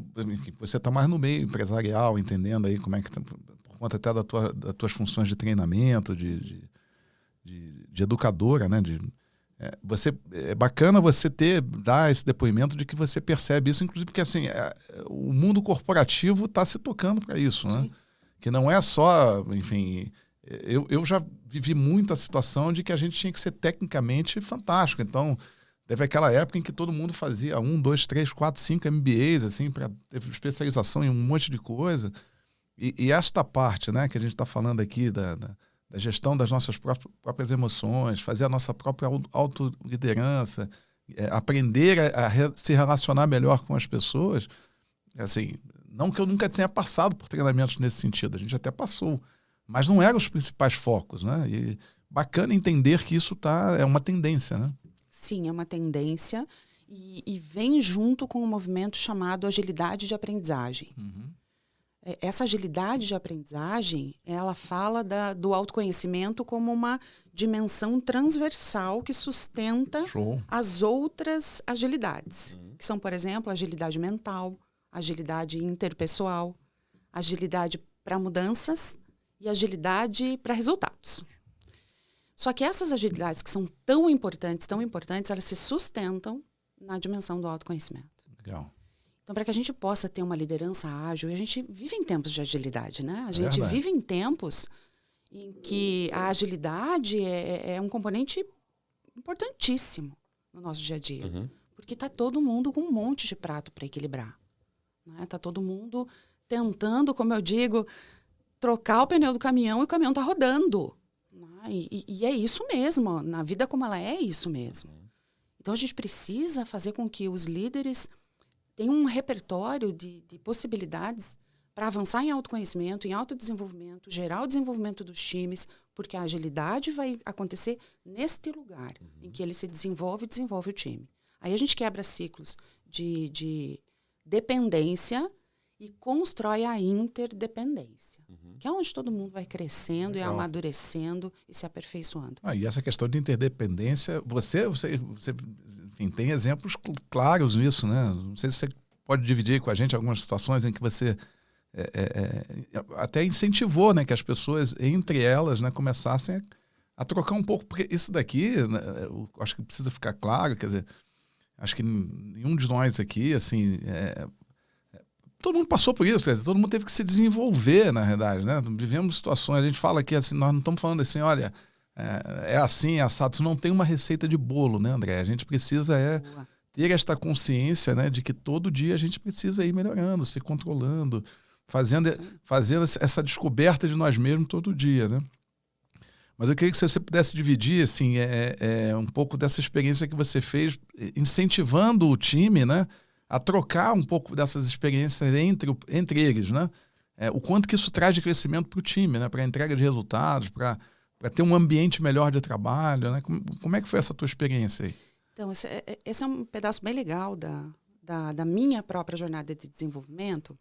está mais no meio empresarial, entendendo aí como é que por conta até das tuas funções de treinamento, de educadora, né? É bacana você dar esse depoimento de que você percebe isso, inclusive porque assim, o mundo corporativo está se tocando para isso, né? Que não é só, enfim, eu já vivi muita situação de que a gente tinha que ser tecnicamente fantástico. Então, teve aquela época em que todo mundo fazia 1, 2, 3, 4, 5 MBAs, assim, para ter especialização em um monte de coisa. E esta parte, né, que a gente está falando aqui da gestão das nossas próprias emoções, fazer a nossa própria autoliderança, aprender a se relacionar melhor com as pessoas, assim, não que eu nunca tenha passado por treinamentos nesse sentido, a gente até passou, mas não eram os principais focos, né? E bacana entender que isso é uma tendência, né? Sim, é uma tendência e vem junto com um movimento chamado agilidade de aprendizagem. Uhum. Essa agilidade de aprendizagem, ela fala do autoconhecimento como uma dimensão transversal que sustenta as outras agilidades, que são, por exemplo, agilidade mental, agilidade interpessoal, agilidade para mudanças e agilidade para resultados. Só que essas agilidades que são tão importantes, elas se sustentam na dimensão do autoconhecimento. Legal. Então, para que a gente possa ter uma liderança ágil, a gente vive em tempos de agilidade, né? A gente vive em tempos em que a agilidade é um componente importantíssimo no nosso dia a dia. Uhum. Porque está todo mundo com um monte de prato para equilibrar. Está todo mundo tentando, como eu digo, trocar o pneu do caminhão e o caminhão está rodando. E é isso mesmo. Na vida como ela é isso mesmo. Então, a gente precisa fazer com que os líderes tenham um repertório de possibilidades para avançar em autoconhecimento, em autodesenvolvimento, gerar o desenvolvimento dos times, porque a agilidade vai acontecer neste lugar em que ele se desenvolve o time. Aí a gente quebra ciclos de dependência e constrói a interdependência, que é onde todo mundo vai crescendo. Legal. E amadurecendo e se aperfeiçoando. E essa questão de interdependência, você enfim, tem exemplos claros nisso, né? Não sei se você pode dividir com a gente algumas situações em que você até incentivou, né, que as pessoas, entre elas, né, começassem a trocar um pouco, porque isso daqui, né, eu acho que precisa ficar claro, quer dizer, acho que nenhum de nós aqui, assim, todo mundo passou por isso, quer dizer, todo mundo teve que se desenvolver, na verdade, né? Vivemos situações, a gente fala aqui assim, nós não estamos falando assim, olha, é assim, é assado, isso não tem uma receita de bolo, né, André? A gente precisa ter esta consciência, né, de que todo dia a gente precisa ir melhorando, se controlando, fazendo essa descoberta de nós mesmos todo dia, né? Mas eu queria que você pudesse dividir, assim, um pouco dessa experiência que você fez, incentivando o time, né, a trocar um pouco dessas experiências entre eles, né? O quanto que isso traz de crescimento para o time, né? Para a entrega de resultados, para ter um ambiente melhor de trabalho, né? Como é que foi essa tua experiência aí? Então, esse é um pedaço bem legal da minha própria jornada de desenvolvimento,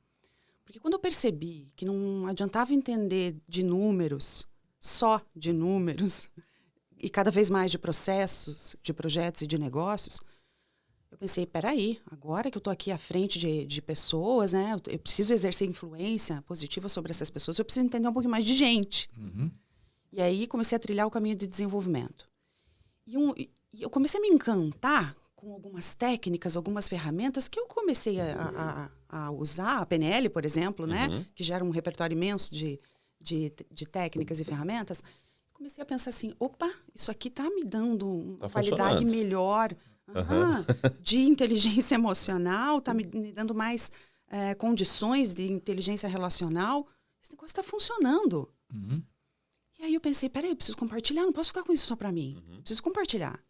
porque quando eu percebi que não adiantava entender de números, só de números, e cada vez mais de processos, de projetos e de negócios, eu pensei, peraí, agora que eu estou aqui à frente de pessoas, né, eu preciso exercer influência positiva sobre essas pessoas, eu preciso entender um pouquinho mais de gente. Uhum. E aí comecei a trilhar o caminho de desenvolvimento. E eu comecei a me encantar com algumas técnicas, algumas ferramentas que eu comecei a usar, a PNL, por exemplo, né, que gera um repertório imenso de técnicas e ferramentas. Comecei a pensar assim, opa, isso aqui está me dando uma qualidade melhor de inteligência emocional, está me dando mais condições de inteligência relacional. Esse negócio está funcionando. Uhum. E aí eu pensei, peraí, eu preciso compartilhar, não posso ficar com isso só para mim. Preciso compartilhar.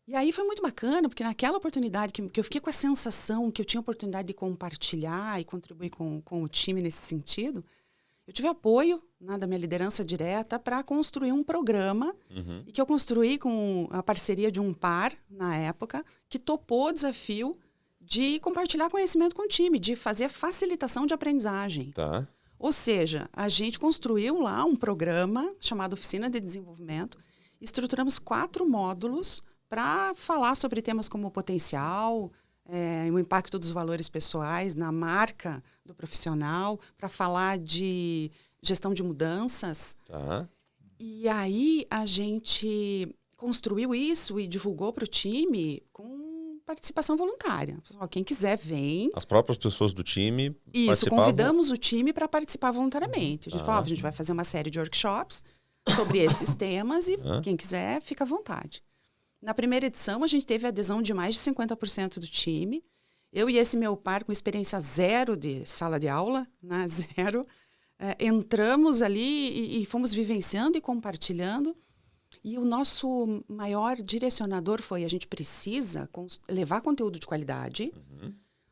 E aí foi muito bacana, porque naquela oportunidade que eu fiquei com a sensação que eu tinha oportunidade de compartilhar e contribuir com o time nesse sentido, eu tive apoio, né, da minha liderança direta para construir um programa e que eu construí com a parceria de um par, na época, que topou o desafio de compartilhar conhecimento com o time, de fazer facilitação de aprendizagem. Tá. Ou seja, a gente construiu lá um programa chamado Oficina de Desenvolvimento, estruturamos 4 módulos para falar sobre temas como potencial, o impacto dos valores pessoais na marca do profissional, para falar de gestão de mudanças. Tá. E aí a gente construiu isso e divulgou para o time com participação voluntária. Quem quiser, vem. As próprias pessoas do time Isso, convidamos o time para participar voluntariamente. A gente falou, a gente vai fazer uma série de workshops sobre esses temas e quem quiser, fica à vontade. Na primeira edição, a gente teve adesão de mais de 50% do time. Eu e esse meu par, com experiência zero de sala de aula, né? Zero, entramos ali e fomos vivenciando e compartilhando. E o nosso maior direcionador foi: a gente precisa levar conteúdo de qualidade,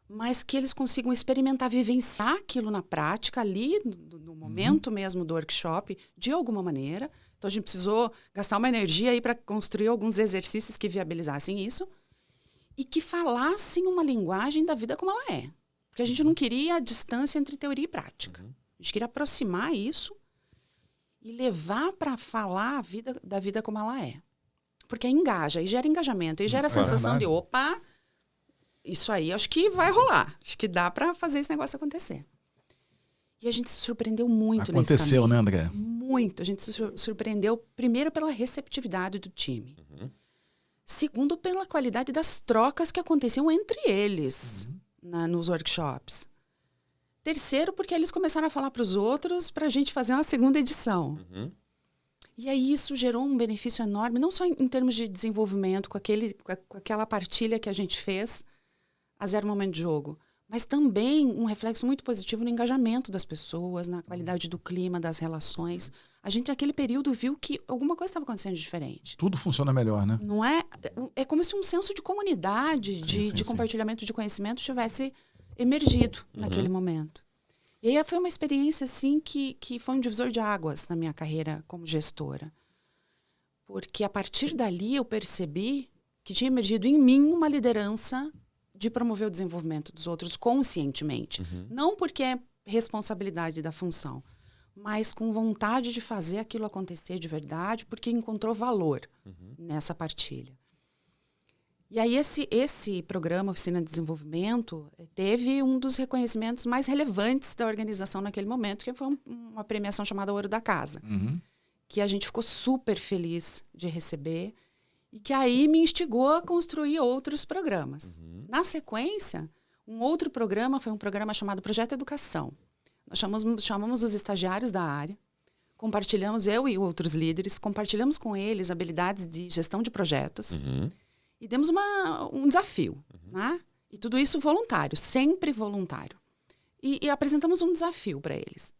mas que eles consigam experimentar, vivenciar aquilo na prática, ali no momento mesmo do workshop, de alguma maneira. Então, a gente precisou gastar uma energia aí para construir alguns exercícios que viabilizassem isso e que falassem uma linguagem da vida como ela é. Porque a gente não queria a distância entre teoria e prática. A gente queria aproximar isso e levar para falar da vida como ela é. Porque engaja, e gera engajamento, e gera a sensação de, opa, isso aí acho que vai rolar. Acho que dá para fazer esse negócio acontecer. E a gente se surpreendeu muito nesse caminho. Aconteceu, né, André? Muito. A gente se surpreendeu, primeiro, pela receptividade do time. Segundo, pela qualidade das trocas que aconteciam entre eles nos workshops. Terceiro, porque eles começaram a falar para os outros para a gente fazer uma segunda edição. E aí isso gerou um benefício enorme, não só em termos de desenvolvimento, com aquela partilha que a gente fez a 0 momento de jogo, mas também um reflexo muito positivo no engajamento das pessoas, na qualidade do clima, das relações. A gente, naquele período, viu que alguma coisa estava acontecendo diferente. Tudo funciona melhor, né? Não é? É como se um senso de comunidade, de compartilhamento de conhecimento tivesse emergido naquele momento. E aí foi uma experiência, assim, que foi um divisor de águas na minha carreira como gestora. Porque, a partir dali, eu percebi que tinha emergido em mim uma liderança de promover o desenvolvimento dos outros conscientemente. Não porque é responsabilidade da função, mas com vontade de fazer aquilo acontecer de verdade, porque encontrou valor nessa partilha. E aí esse programa, Oficina de Desenvolvimento, teve um dos reconhecimentos mais relevantes da organização naquele momento, que foi uma premiação chamada Ouro da Casa, que a gente ficou super feliz de receber e que aí me instigou a construir outros programas. Na sequência, um outro programa foi um programa chamado Projeto Educação. Nós chamamos os estagiários da área, compartilhamos, eu e outros líderes, compartilhamos com eles habilidades de gestão de projetos, e demos um desafio, né? E tudo isso voluntário, sempre voluntário. E apresentamos um desafio para eles.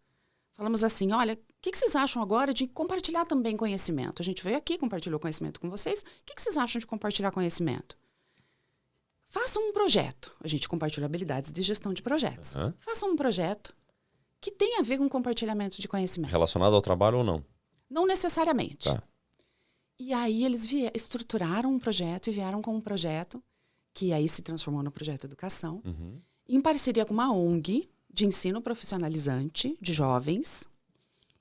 Falamos assim, olha, o que vocês acham agora de compartilhar também conhecimento? A gente veio aqui, compartilhou conhecimento com vocês. O que vocês acham de compartilhar conhecimento? Façam um projeto. A gente compartilha habilidades de gestão de projetos. Façam um projeto que tenha a ver com compartilhamento de conhecimento. Relacionado ao trabalho ou não? Não necessariamente. Tá. E aí eles estruturaram um projeto e vieram com um projeto que aí se transformou no Projeto Educação, em parceria com uma ONG de ensino profissionalizante de jovens.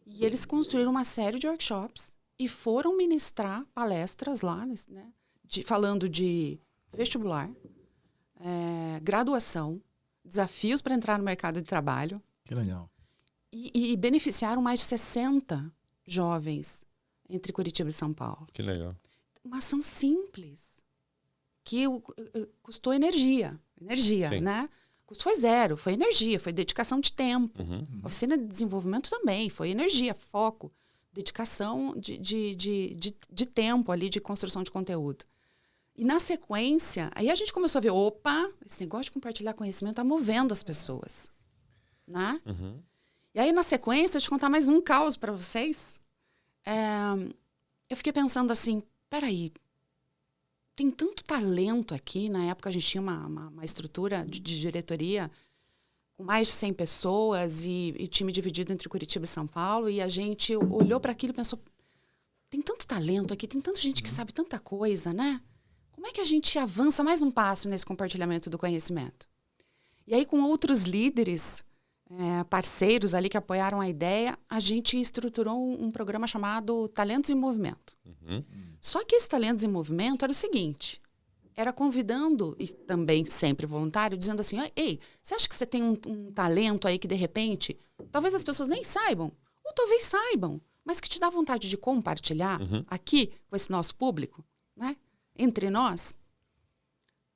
E eles construíram uma série de workshops e foram ministrar palestras lá, né, falando de vestibular, graduação, desafios para entrar no mercado de trabalho. Que legal. E beneficiaram mais de 60 jovens entre Curitiba e São Paulo. Que legal. Uma ação simples, que custou energia, né? O custo foi zero, foi energia, foi dedicação de tempo. A oficina de desenvolvimento também, foi energia, foco, dedicação de tempo ali, de construção de conteúdo. E na sequência, aí a gente começou a ver, opa, esse negócio de compartilhar conhecimento está movendo as pessoas, né? E aí na sequência, deixa eu contar mais um caos para vocês. Eu fiquei pensando assim, peraí, tem tanto talento aqui. Na época a gente tinha uma estrutura de diretoria com mais de 100 pessoas e time dividido entre Curitiba e São Paulo, e a gente olhou para aquilo e pensou, tem tanto talento aqui, tem tanta gente que sabe tanta coisa, né? Como é que a gente avança mais um passo nesse compartilhamento do conhecimento? E aí, com outros líderes, parceiros ali que apoiaram a ideia, a gente estruturou um programa chamado Talentos em Movimento. Só que esse Talentos em Movimento era o seguinte, era convidando, e também sempre voluntário, dizendo assim, ei, você acha que você tem um talento aí que de repente, talvez as pessoas nem saibam, ou talvez saibam, mas que te dá vontade de compartilhar aqui com esse nosso público, né? Entre nós,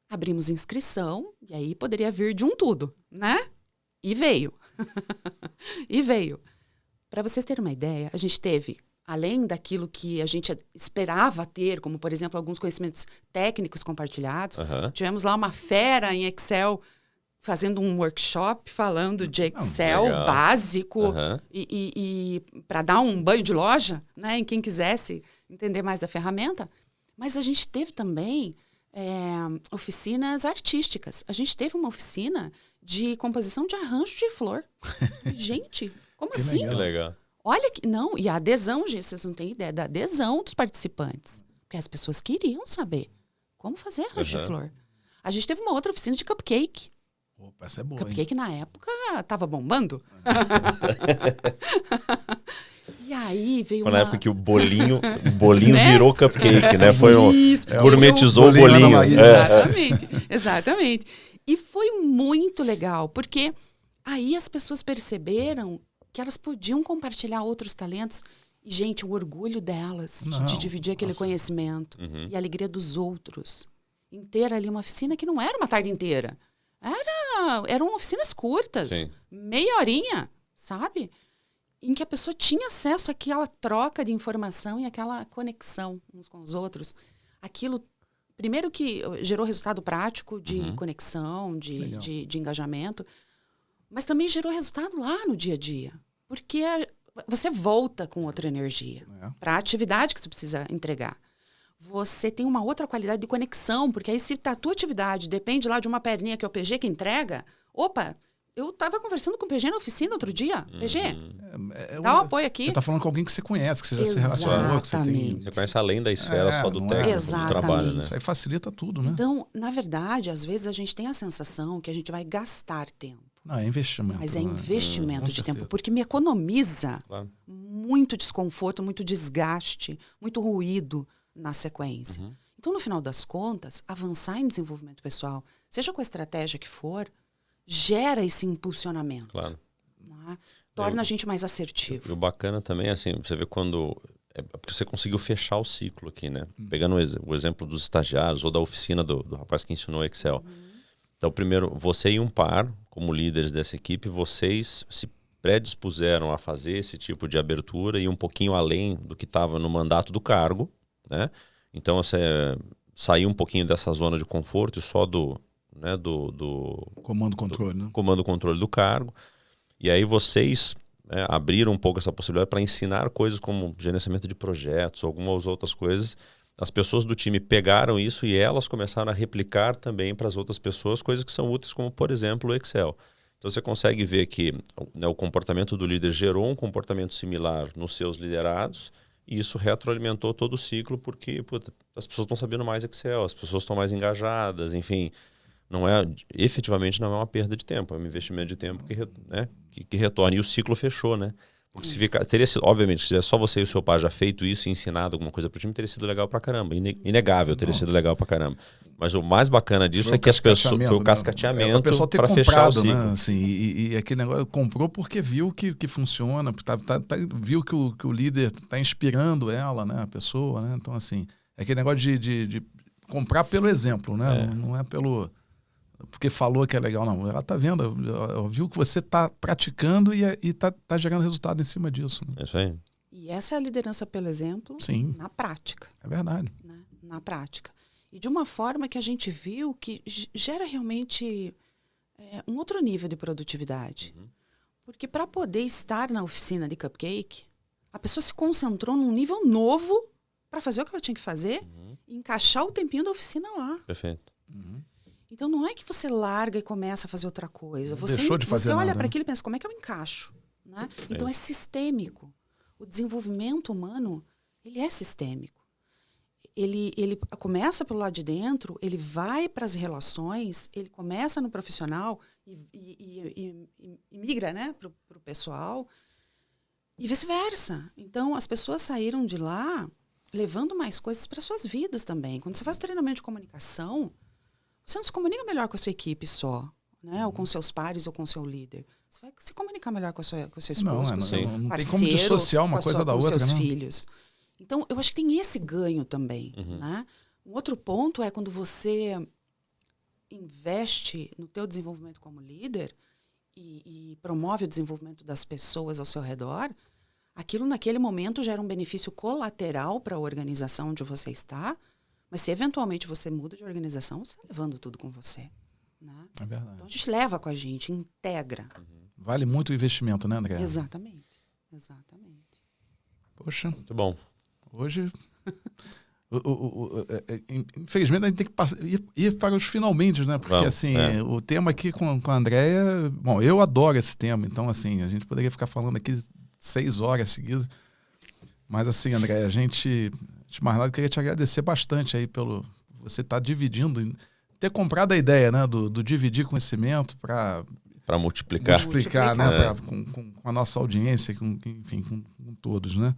abrimos inscrição, e aí poderia vir de um tudo, né? E veio. E veio. Para vocês terem uma ideia, a gente teve, além daquilo que a gente esperava ter, como, por exemplo, alguns conhecimentos técnicos compartilhados, tivemos lá uma fera em Excel fazendo um workshop falando de Excel básico e para dar um banho de loja, né, em quem quisesse entender mais da ferramenta. Mas a gente teve também oficinas artísticas. A gente teve uma oficina de composição de arranjo de flor. Gente, como que assim? legal. Que legal. Olha que... Não, e a adesão, gente, vocês não têm ideia da adesão dos participantes. Porque as pessoas queriam saber como fazer arranjo de flor. A gente teve uma outra oficina de cupcake. Opa, essa é boa, Cupcake, na época, tava bombando. E aí veio Foi na época que o bolinho né? Virou cupcake, né? Foi gourmetizou o bolinho. Exatamente, exatamente. E foi muito legal, porque aí as pessoas perceberam que elas podiam compartilhar outros talentos. E, gente, o orgulho delas de dividir aquele conhecimento e a alegria dos outros. Em ter ali uma oficina que não era uma tarde inteira. Eram oficinas curtas, meia horinha, sabe? Em que a pessoa tinha acesso àquela troca de informação e aquela conexão uns com os outros. Aquilo, primeiro que gerou resultado prático de conexão, de engajamento, mas também gerou resultado lá no dia a dia. Porque você volta com outra energia para a atividade que você precisa entregar. Você tem uma outra qualidade de conexão, porque aí se a tua atividade depende lá de uma perninha que é o PG que entrega, eu estava conversando com o PG na oficina outro dia. PG, dá um apoio aqui. Você está falando com alguém que você conhece, que você já se relacionou. Você conhece além da esfera só do técnico, do trabalho, né? Isso aí facilita tudo, né? Então, na verdade, às vezes a gente tem a sensação que a gente vai gastar tempo. Não, é investimento. Mas é investimento de tempo, porque me economiza muito desconforto, muito desgaste, muito ruído na sequência. Então, no final das contas, avançar em desenvolvimento pessoal, seja com a estratégia que for, gera esse impulsionamento. Claro. Né? Torna a gente mais assertivo. E o bacana também, assim, você vê quando... porque você conseguiu fechar o ciclo aqui, né? Pegando o exemplo dos estagiários ou da oficina do rapaz que ensinou Excel. Então, primeiro, você e um par, como líderes dessa equipe, vocês se predispuseram a fazer esse tipo de abertura e um pouquinho além do que estava no mandato do cargo, né? Então, você saiu um pouquinho dessa zona de conforto e só do comando-controle, né? Comando-controle do cargo. E aí vocês abriram um pouco essa possibilidade para ensinar coisas como gerenciamento de projetos, algumas outras coisas. As pessoas do time pegaram isso e elas começaram a replicar também para as outras pessoas coisas que são úteis, como, por exemplo, o Excel. Então, você consegue ver que o comportamento do líder gerou um comportamento similar nos seus liderados e isso retroalimentou todo o ciclo porque as pessoas estão sabendo mais Excel, as pessoas estão mais engajadas, enfim... efetivamente não é uma perda de tempo, é um investimento de tempo que retorna. E o ciclo fechou, né? Porque se teria sido, obviamente, se só você e o seu pai já feito isso e ensinado alguma coisa pro time, teria sido legal pra caramba. Inegável, teria sido legal pra caramba. Mas o mais bacana disso é que as pessoas... Foi o cascateamento para fechar o ciclo. Né? Assim, e aquele negócio, comprou porque viu que funciona, viu que o líder está inspirando ela, né? A pessoa, né? Então, assim, é aquele negócio de comprar pelo exemplo, né? Não é pelo... porque falou que é legal, não. Ela está vendo, ela viu que você está praticando e está gerando resultado em cima disso. Né? É isso aí. E essa é a liderança pelo exemplo. Sim. Na prática. É verdade. Né? Na prática. E de uma forma que a gente viu que gera realmente um outro nível de produtividade. Porque para poder estar na oficina de cupcake, a pessoa se concentrou num nível novo para fazer o que ela tinha que fazer e encaixar o tempinho da oficina lá. Perfeito. Então, não é que você larga e começa a fazer outra coisa. Deixou de fazer você olha nada, para né? aquilo e pensa, como é que eu encaixo? Né? Então, é sistêmico. O desenvolvimento humano, ele é sistêmico. Ele começa pelo lado de dentro, ele vai para as relações, ele começa no profissional e migra, né, para o pessoal e vice-versa. Então, as pessoas saíram de lá levando mais coisas para suas vidas também. Quando você faz treinamento de comunicação, você não se comunica melhor com a sua equipe só, né? Ou com seus pares ou com o seu líder. Você vai se comunicar melhor com a sua esposa, com o seu não parceiro, tem como dissociar uma coisa da outra, com seus né? filhos. Então, eu acho que tem esse ganho também, né? Um outro ponto é quando você investe no teu desenvolvimento como líder e promove o desenvolvimento das pessoas ao seu redor, aquilo naquele momento gera um benefício colateral para a organização onde você está, mas se eventualmente você muda de organização, você está levando tudo com você. Né? É verdade. Então a gente leva com a gente, integra. Vale muito o investimento, né, André? Exatamente. Poxa. Muito bom. Hoje, infelizmente, a gente tem que ir para os finalmente, né? Porque, o tema aqui com a Andréia... Bom, eu adoro esse tema, então, assim, a gente poderia ficar falando aqui 6 horas seguidas. Mas, assim, Andréia, a gente mais nada, queria te agradecer bastante aí pelo... Você estar dividindo, ter comprado a ideia, né? Do dividir conhecimento para multiplicar, né? Com a nossa audiência, enfim, com todos, né?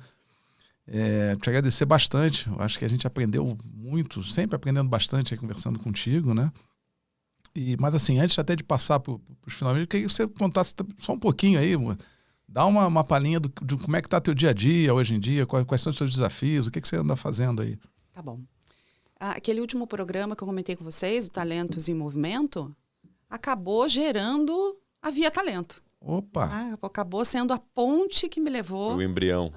Te agradecer bastante. Eu acho que a gente aprendeu muito, sempre aprendendo bastante aí, conversando contigo, né? Mas assim, antes até de passar para os finalmente, eu queria que você contasse só um pouquinho aí, dá uma palhinha do como é que está teu dia a dia hoje em dia, quais são os seus desafios, o que você anda fazendo aí? Tá bom. Aquele último programa que eu comentei com vocês, o Talentos em Movimento, acabou gerando a Via Talento. Opa! Acabou sendo a ponte que me levou... O embrião.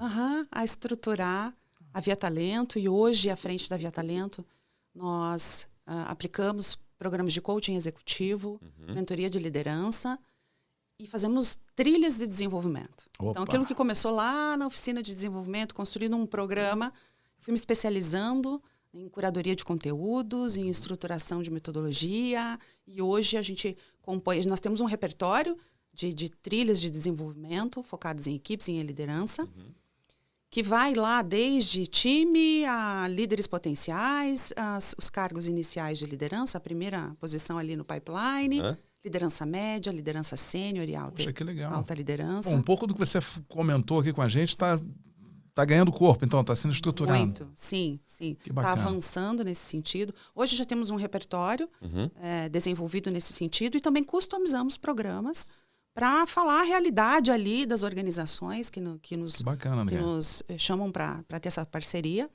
A estruturar a Via Talento. E hoje, à frente da Via Talento, nós aplicamos programas de coaching executivo, mentoria de liderança e fazemos trilhas de desenvolvimento. Opa. Então, aquilo que começou lá na oficina de desenvolvimento, construindo um programa, fui me especializando em curadoria de conteúdos, em estruturação de metodologia. E hoje a gente compõe... Nós temos um repertório de trilhas de desenvolvimento focadas em equipes e em liderança, que vai lá desde time a líderes potenciais, os cargos iniciais de liderança, a primeira posição ali no pipeline, liderança média, liderança sênior e alta liderança. Bom, um pouco do que você comentou aqui com a gente está ganhando corpo, então, está sendo estruturado. Muito, sim. Está avançando nesse sentido. Hoje já temos um repertório desenvolvido nesse sentido e também customizamos programas para falar a realidade ali das organizações que nos chamam para ter essa parceria,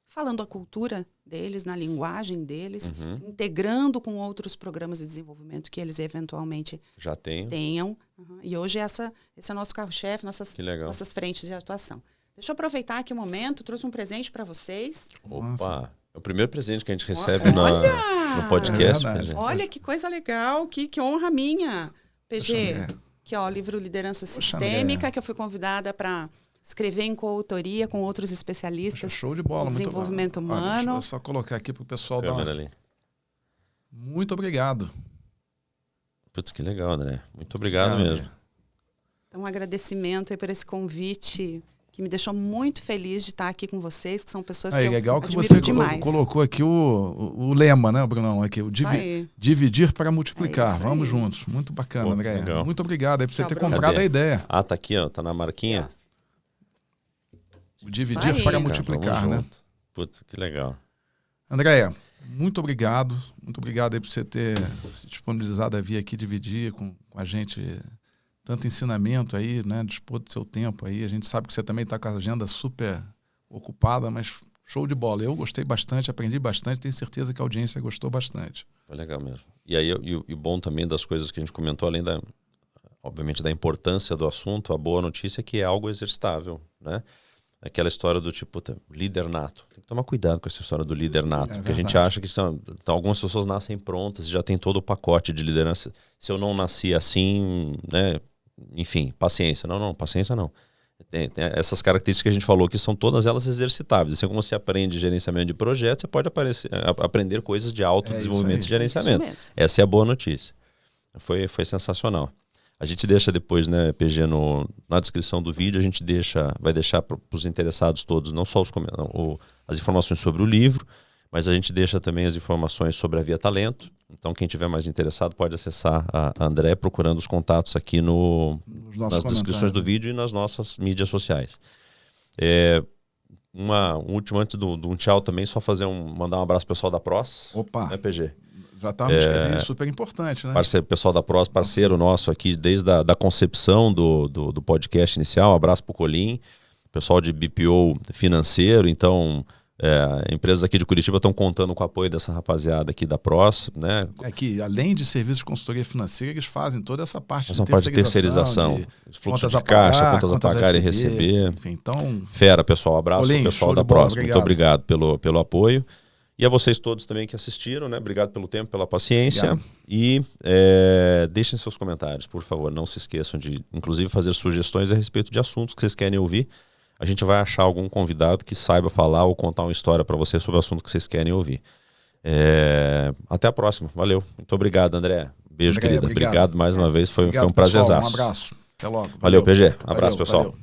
falando a cultura deles, na linguagem deles, integrando com outros programas de desenvolvimento que eles eventualmente já tenham. E hoje esse é nosso carro-chefe, nossas frentes de atuação. Deixa eu aproveitar aqui o momento, trouxe um presente para vocês. Opa! É o primeiro presente que a gente recebe no podcast. Olha que coisa legal, que honra minha. PG, que é o livro Liderança Sistêmica, que eu fui convidada para escrever em coautoria com outros especialistas. Show de bola. Desenvolvimento humano. Deixa eu só colocar aqui para o pessoal dar uma... ali. Muito obrigado. Putz, que legal, André. Muito obrigado mesmo. Então, um agradecimento aí por esse convite, que me deixou muito feliz de estar aqui com vocês, que são pessoas que eu legal que admiro você demais. Colocou aqui o lema, né, Brunão? Aqui, dividir para multiplicar. Vamos juntos. Muito bacana, André. Legal. Muito obrigado aí por você ter comprado a ideia. Tá aqui, ó, tá na marquinha. O dividir para multiplicar, né? Putz, que legal. Andréia, muito obrigado. Muito obrigado aí por você ter se disponibilizado a vir aqui dividir com a gente tanto ensinamento aí, né? Dispor do seu tempo aí. A gente sabe que você também está com a agenda super ocupada, mas show de bola. Eu gostei bastante, aprendi bastante, tenho certeza que a audiência gostou bastante. Foi legal mesmo. E aí, e bom também das coisas que a gente comentou, além obviamente, da importância do assunto, a boa notícia é que é algo exercitável, né? Aquela história do tipo, líder nato. Tem que tomar cuidado com essa história do líder nato, porque a gente acha que algumas pessoas nascem prontas e já tem todo o pacote de liderança. Se eu não nasci assim, né? Enfim, paciência. Não, paciência não. Tem essas características que a gente falou que são todas elas exercitáveis. Assim como você aprende gerenciamento de projetos, você pode aprender coisas de autodesenvolvimento e gerenciamento. Essa é a boa notícia. Foi sensacional. A gente deixa depois, né, PG, na descrição do vídeo, a gente vai deixar para os interessados todos, não só as informações sobre o livro, mas a gente deixa também as informações sobre a Via Talento. Então, quem tiver mais interessado pode acessar a André procurando os contatos aqui nas descrições do vídeo e nas nossas mídias sociais. um último antes de um tchau também, só mandar um abraço pro pessoal da PROS. Opa! Né, PG? Já estava me esquecendo, super importante, né? Pessoal da PROS, parceiro nosso aqui desde da concepção do podcast inicial. Um abraço pro Colim, pessoal de BPO financeiro. Então, empresas aqui de Curitiba estão contando com o apoio dessa rapaziada aqui da PROS, né? Que além de serviços de consultoria financeira, eles fazem toda essa parte de terceirização, de fluxo de caixa, contas a pagar e receber. Enfim, então, fera, pessoal. Abraço ao pessoal da PROS. Muito obrigado pelo apoio. E a vocês todos também que assistiram, né? Obrigado pelo tempo, pela paciência. Obrigado. E deixem seus comentários, por favor. Não se esqueçam de, inclusive, fazer sugestões a respeito de assuntos que vocês querem ouvir. A gente vai achar algum convidado que saiba falar ou contar uma história para vocês sobre o assunto que vocês querem ouvir. Até a próxima. Valeu. Muito obrigado, André. Beijo, querida. Obrigado mais uma vez. Foi um prazerzaço. Um abraço. Até logo. Valeu, PG. Abraço, pessoal. Valeu.